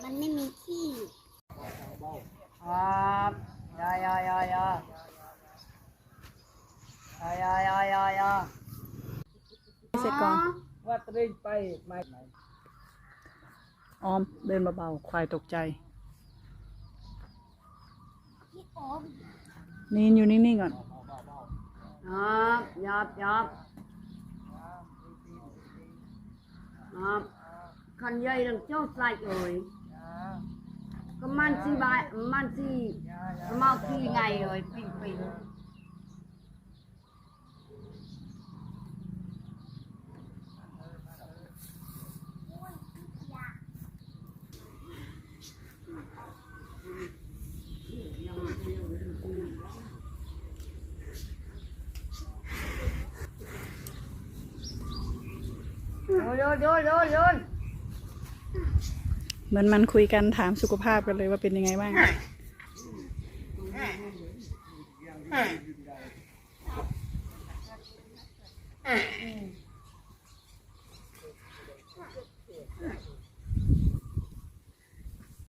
มันไม่มีที่ครับยายายายายายายาเสร็จก่อนวัดเร่งไปไม่ออมเดินเบาๆควายตกใจพี่อมนีนอยู่นิ่งๆก่อนครับยับครับคันใหญ่ดังเจ้าใส่เอ่ยก็มันสิบายมันสิมาขี้ไงเอ่ยปิ่งโยน เหมือนมันคุยกันถามสุขภาพกันเลยว่าเป็นยังไงบ้าง